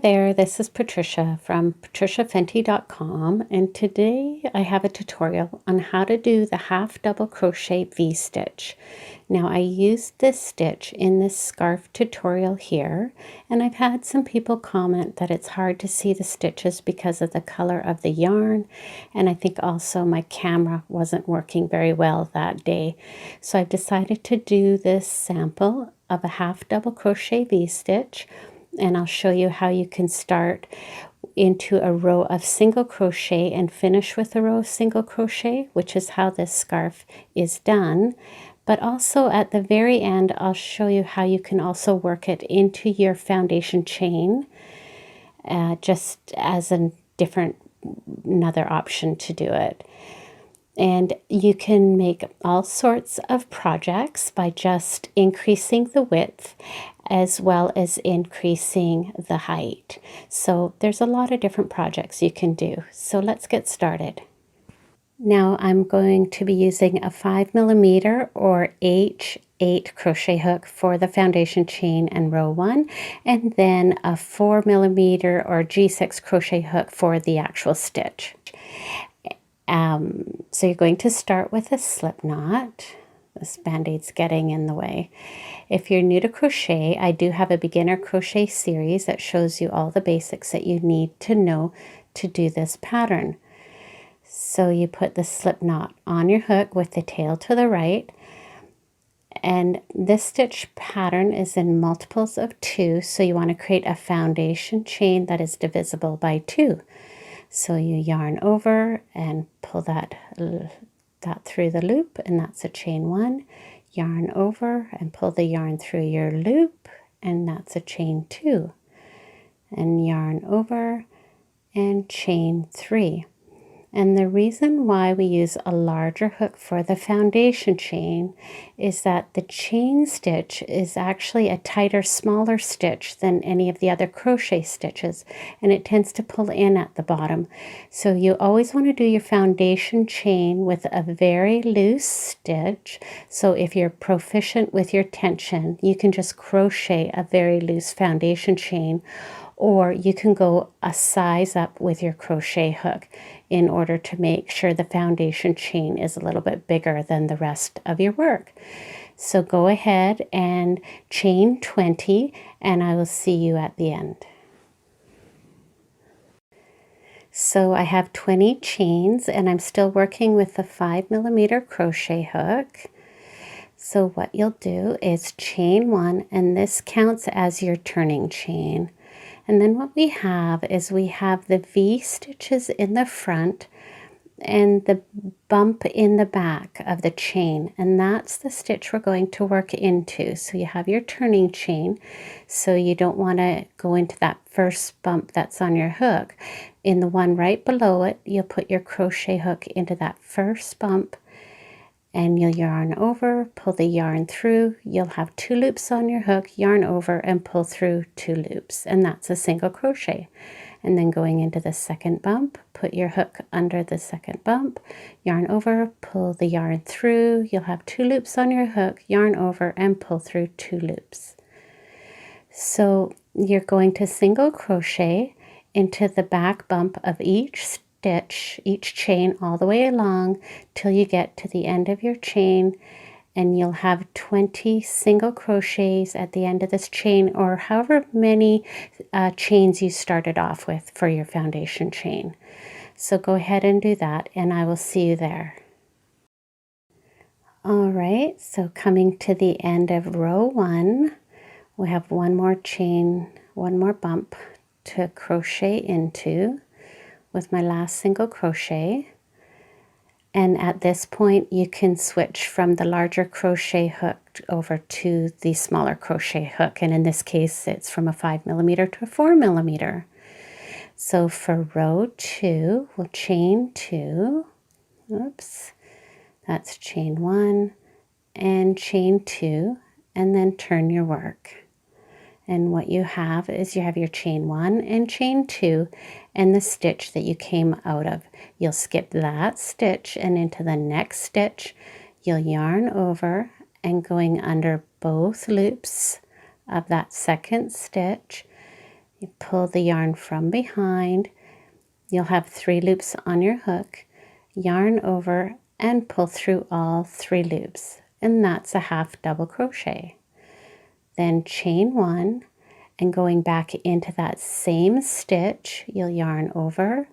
there, this is Patricia from patriciafenty.com, and today I have a tutorial on how to do the half double crochet V-stitch. Now I used this stitch in this scarf tutorial here, and I've had some people comment that it's hard to see the stitches because of the color of the yarn, and I think also my camera wasn't working very well that day. So I've decided to do this sample of a half double crochet V-stitch, and I'll show you how you can start into a row of single crochet and finish with a row of single crochet, which is how this scarf is done. But also at the very end, I'll show you how you can also work it into your foundation chain, just as another option to do it. And you can make all sorts of projects by just increasing the width as well as increasing the height. So there's a lot of different projects you can do. So let's get started. Now I'm going to be using a 5mm or H8 crochet hook for the foundation chain and row 1, and then a 4mm or G6 crochet hook for the actual stitch. So you're going to start with a slip knot. This band-aid's getting in the way. If you're new to crochet, I do have a beginner crochet series that shows you all the basics that you need to know to do this pattern. So you put the slip knot on your hook with the tail to the right, and this stitch pattern is in multiples of 2, so you want to create a foundation chain that is divisible by 2. So you yarn over and pull that through the loop, and that's a chain 1. Yarn over and pull the yarn through your loop, and that's a chain 2. And yarn over and chain 3. And the reason why we use a larger hook for the foundation chain is that the chain stitch is actually a tighter, smaller stitch than any of the other crochet stitches, and it tends to pull in at the bottom. So you always want to do your foundation chain with a very loose stitch. So if you're proficient with your tension, you can just crochet a very loose foundation chain, or you can go a size up with your crochet hook in order to make sure the foundation chain is a little bit bigger than the rest of your work. So go ahead and chain 20, and I will see you at the end. So I have 20 chains, and I'm still working with the 5mm crochet hook. So what you'll do is chain 1, and this counts as your turning chain. And then what we have is we have the V stitches in the front and the bump in the back of the chain, and that's the stitch we're going to work into. So you have your turning chain, so you don't want to go into that first bump that's on your hook. In the one right below it, you'll put your crochet hook into that first bump, and you'll yarn over, pull the yarn through. You'll have 2 loops on your hook, yarn over and pull through 2 loops, and that's a single crochet. And then going into the second bump, put your hook under the second bump, yarn over, pull the yarn through. You'll have 2 loops on your hook, yarn over and pull through 2 loops. So you're going to single crochet into the back bump of each stitch, each chain, all the way along till you get to the end of your chain, and you'll have 20 single crochets at the end of this chain, or however many chains you started off with for your foundation chain. So go ahead and do that, and I will see you there. All right, so coming to the end of row 1, we have one more chain, one more bump to crochet into with my last single crochet. And at this point you can switch from the larger crochet hook over to the smaller crochet hook, and in this case it's from a 5mm to a 4mm. So for row 2 we'll chain 2, oops, that's chain 1 and chain 2, and then turn your work. And what you have is you have your chain 1 and chain 2 and the stitch that you came out of. You'll skip that stitch, and into the next stitch you'll yarn over, and going under both loops of that second stitch You pull the yarn from behind. You'll have 3 loops on your hook, yarn over and pull through all 3 loops, and that's a half double crochet. Then chain 1, and going back into that same stitch, you'll yarn over,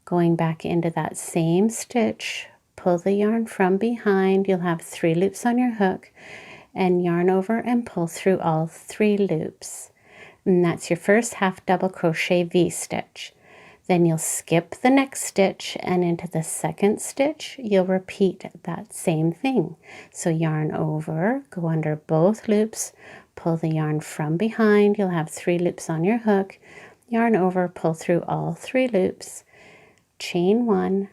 going back into that same stitch, pull the yarn from behind. You'll have 3 loops on your hook, and yarn over and pull through all 3 loops. And that's your first half double crochet V-stitch. Then you'll skip the next stitch, and into the second stitch you'll repeat that same thing. So yarn over, go under both loops, pull the yarn from behind. You'll have 3 loops on your hook, yarn over, pull through all 3 loops, chain 1,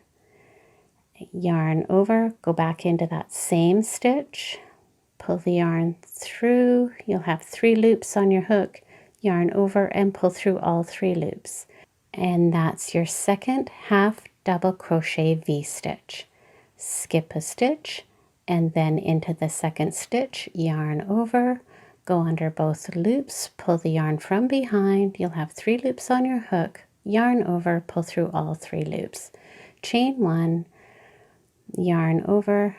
yarn over, go back into that same stitch, pull the yarn through. You'll have 3 loops on your hook, yarn over and pull through all 3 loops. And that's your second half double crochet V-stitch. Skip a stitch, and then into the second stitch, yarn over, go under both loops, pull the yarn from behind. You'll have 3 loops on your hook, yarn over, pull through all 3 loops, chain 1, yarn over,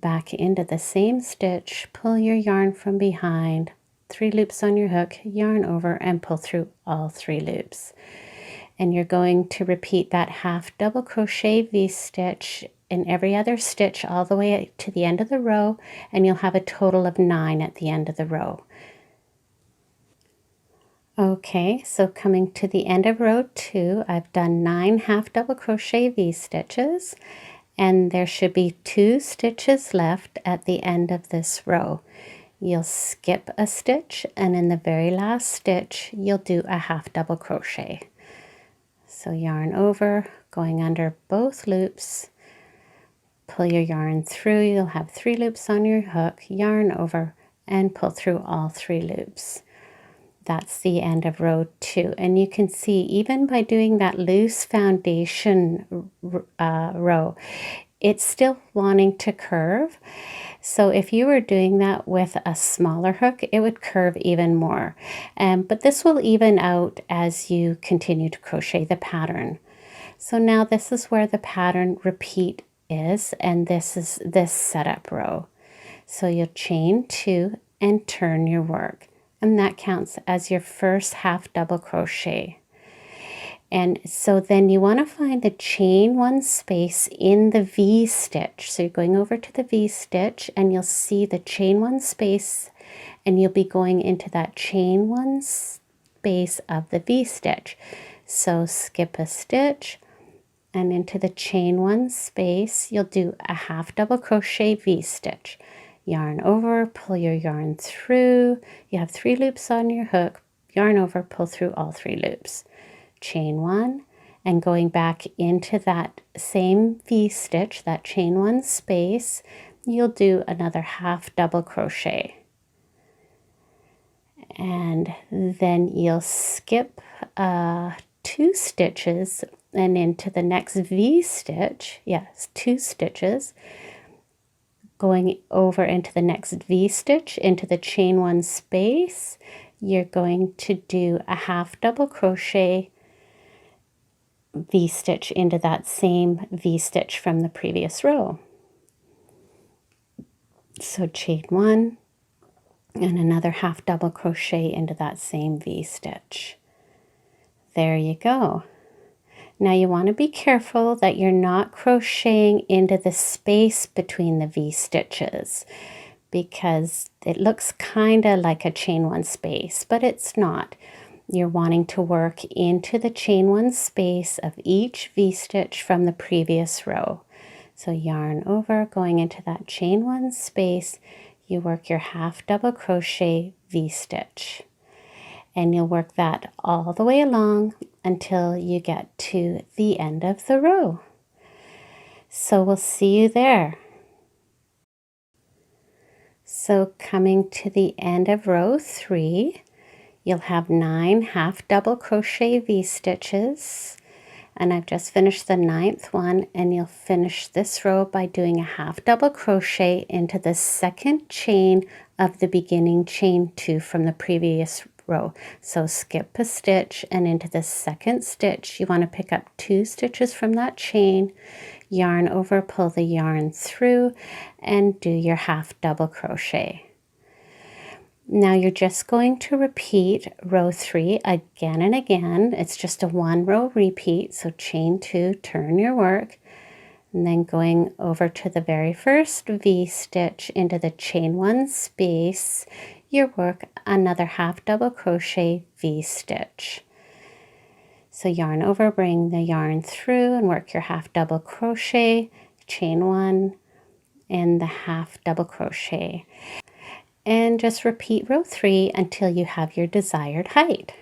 back into the same stitch, pull your yarn from behind, 3 loops on your hook, yarn over and pull through all 3 loops. And you're going to repeat that half double crochet V-stitch in every other stitch all the way to the end of the row, and you'll have a total of 9 at the end of the row. Okay, so coming to the end of row 2, I've done 9 half double crochet V-stitches, and there should be 2 stitches left at the end of this row. You'll skip a stitch, and in the very last stitch you'll do a half double crochet. So yarn over, going under both loops, pull your yarn through. You'll have 3 loops on your hook, yarn over and pull through all 3 loops. That's the end of row 2, and you can see even by doing that loose foundation row, it's still wanting to curve. So if you were doing that with a smaller hook, it would curve even more. But this will even out as you continue to crochet the pattern. So now this is where the pattern repeat is, and this is this setup row. So you'll chain 2 and turn your work, and that counts as your first half double crochet. And so then you want to find the chain 1 space in the V-stitch. So you're going over to the V-stitch, and you'll see the chain 1 space, and you'll be going into that chain 1 space of the V-stitch. So skip a stitch, and into the chain 1 space you'll do a half double crochet V-stitch. Yarn over, pull your yarn through. You have 3 loops on your hook, yarn over, pull through all 3 loops, chain 1, and going back into that same V-stitch, that chain 1 space, you'll do another half double crochet. And then you'll skip 2 stitches, and into the next V-stitch, yes, 2 stitches, going over into the next V-stitch, into the chain 1 space, you're going to do a half double crochet V-stitch into that same V-stitch from the previous row. So chain 1 and another half double crochet into that same V-stitch. There you go. Now you want to be careful that you're not crocheting into the space between the V-stitches, because it looks kind of like a chain 1 space, but it's not. You're wanting to work into the chain 1 space of each V-stitch from the previous row. So yarn over, going into that chain 1 space, you work your half double crochet V-stitch. And you'll work that all the way along until you get to the end of the row. So we'll see you there. So coming to the end of row 3, you'll have 9 half double crochet V-stitches, and I've just finished the 9th one, and you'll finish this row by doing a half double crochet into the second chain of the beginning chain 2 from the previous row. So skip a stitch, and into the second stitch, you want to pick up 2 stitches from that chain, yarn over, pull the yarn through, and do your half double crochet. Now you're just going to repeat row 3 again and again. It's just a 1 row repeat, so chain 2, turn your work, and then going over to the very first V-stitch into the chain 1 space, you work another half double crochet V-stitch. So yarn over, bring the yarn through and work your half double crochet, chain 1, and the half double crochet. And just repeat row 3 until you have your desired height.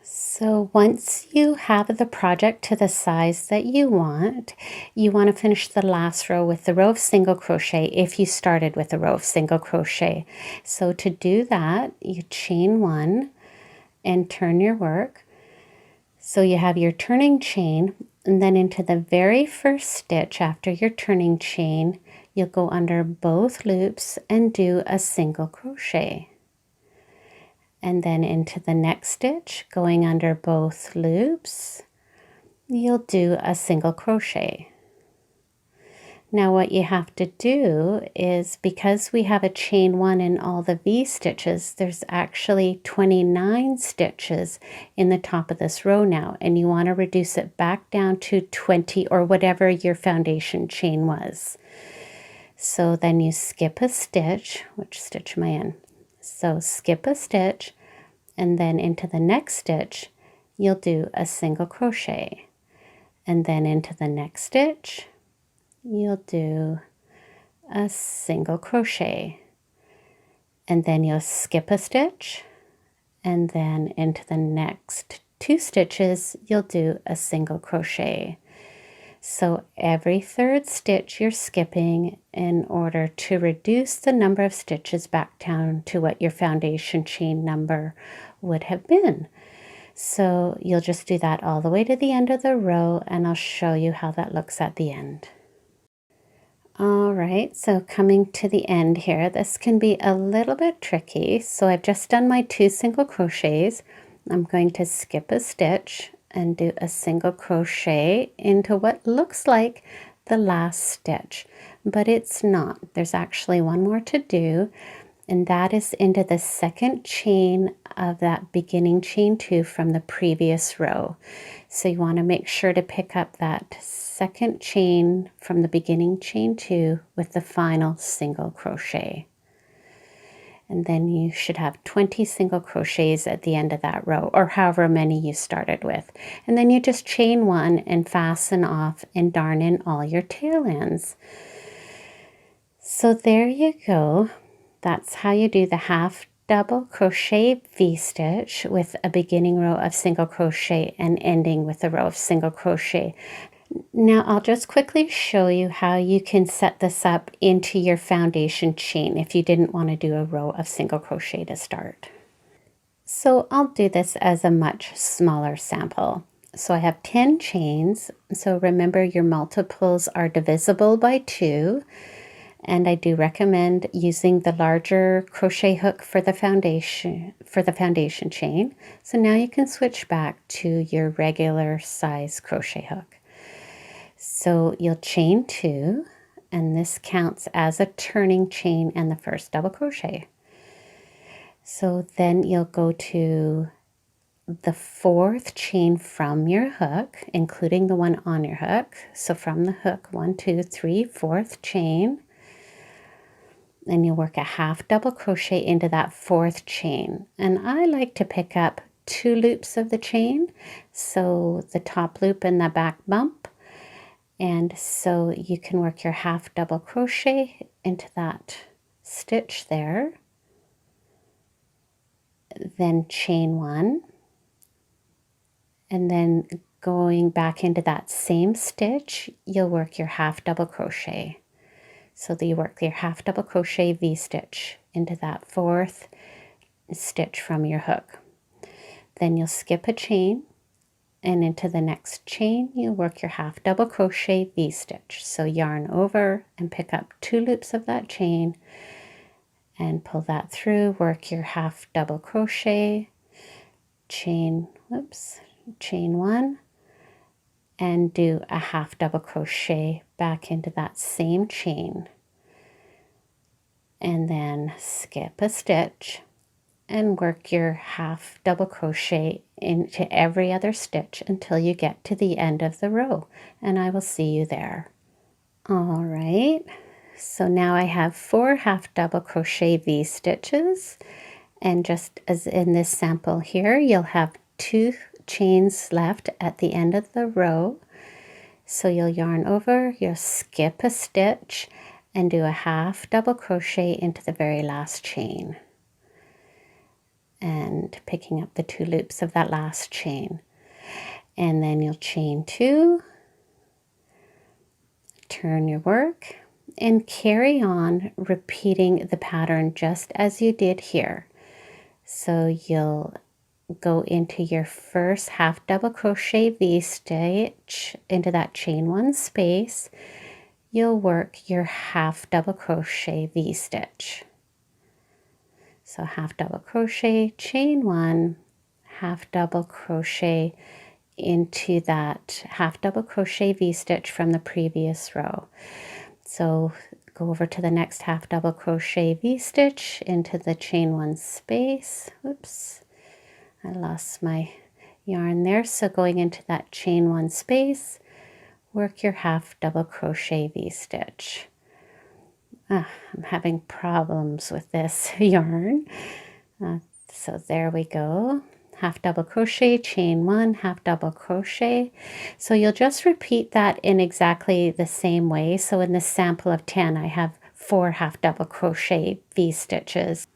So once you have the project to the size that you want to finish the last row with the row of single crochet if you started with a row of single crochet. So to do that, you chain 1 and turn your work. So you have your turning chain, and then into the very first stitch after your turning chain, you'll go under both loops and do a single crochet. And then into the next stitch, going under both loops, you'll do a single crochet. Now what you have to do is, because we have a chain 1 in all the V stitches, there's actually 29 stitches in the top of this row now, and you want to reduce it back down to 20 or whatever your foundation chain was. So then you skip a stitch. Which stitch am I in? So skip a stitch, and then into the next stitch, you'll do a single crochet. And then into the next stitch, you'll do a single crochet. And then you'll skip a stitch, and then into the next 2 stitches, you'll do a single crochet. So every third stitch you're skipping in order to reduce the number of stitches back down to what your foundation chain number would have been. So you'll just do that all the way to the end of the row, and I'll show you how that looks at the end. All right, so coming to the end here, this can be a little bit tricky. So I've just done my 2 single crochets. I'm going to skip a stitch and do a single crochet into what looks like the last stitch, but it's not. There's actually one more to do, and that is into the second chain of that beginning chain 2 from the previous row. So you want to make sure to pick up that second chain from the beginning chain 2 with the final single crochet. And then you should have 20 single crochets at the end of that row, or however many you started with. And then you just chain 1 and fasten off and darn in all your tail ends. So there you go. That's how you do the half double crochet V-stitch with a beginning row of single crochet and ending with a row of single crochet. Now I'll just quickly show you how you can set this up into your foundation chain if you didn't want to do a row of single crochet to start. So I'll do this as a much smaller sample. So I have 10 chains. So remember, your multiples are divisible by 2. And I do recommend using the larger crochet hook for the foundation chain. So now you can switch back to your regular size crochet hook. So you'll chain 2, and this counts as a turning chain and the first double crochet. So then you'll go to the 4th chain from your hook, including the one on your hook. So from the hook, 1, 2, 3, 4th chain. And you'll work a half double crochet into that 4th chain. And I like to pick up 2 loops of the chain, so the top loop and the back bump. And so you can work your half double crochet into that stitch there, then chain 1, and then going back into that same stitch, you'll work your half double crochet. So that you work your half double crochet V-stitch into that 4th stitch from your hook. Then you'll skip a chain, and into the next chain you'll work your half double crochet V-stitch. So yarn over and pick up 2 loops of that chain and pull that through, work your half double crochet, chain 1 and do a half double crochet back into that same chain, and then skip a stitch and work your half double crochet into every other stitch until you get to the end of the row, and I will see you there. All right, so now I have 4 half double crochet V stitches, and just as in this sample here, you'll have 2 chains left at the end of the row. So you'll yarn over, you'll skip a stitch and do a half double crochet into the very last chain, and picking up the 2 loops of that last chain, and then you'll chain 2, turn your work, and carry on repeating the pattern just as you did here. So you'll go into your first half double crochet V-stitch into that chain 1 space. You'll work your half double crochet V-stitch. So half double crochet, chain 1, half double crochet into that half double crochet V-stitch from the previous row. So go over to the next half double crochet V-stitch into the chain 1 space. Oops, I lost my yarn there. So going into that chain 1 space, work your half double crochet V-stitch. I'm having problems with this yarn. So there we go. Half double crochet, chain 1, half double crochet. So you'll just repeat that in exactly the same way. So in this sample of 10, I have 4 half double crochet V-stitches.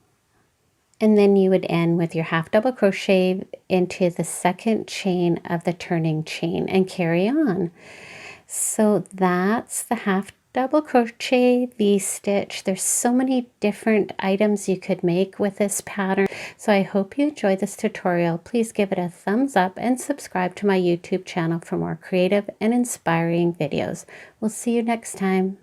And then you would end with your half double crochet into the second chain of the turning chain and carry on. So that's the half double crochet V-stitch. There's so many different items you could make with this pattern. So I hope you enjoyed this tutorial. Please give it a thumbs up and subscribe to my YouTube channel for more creative and inspiring videos. We'll see you next time.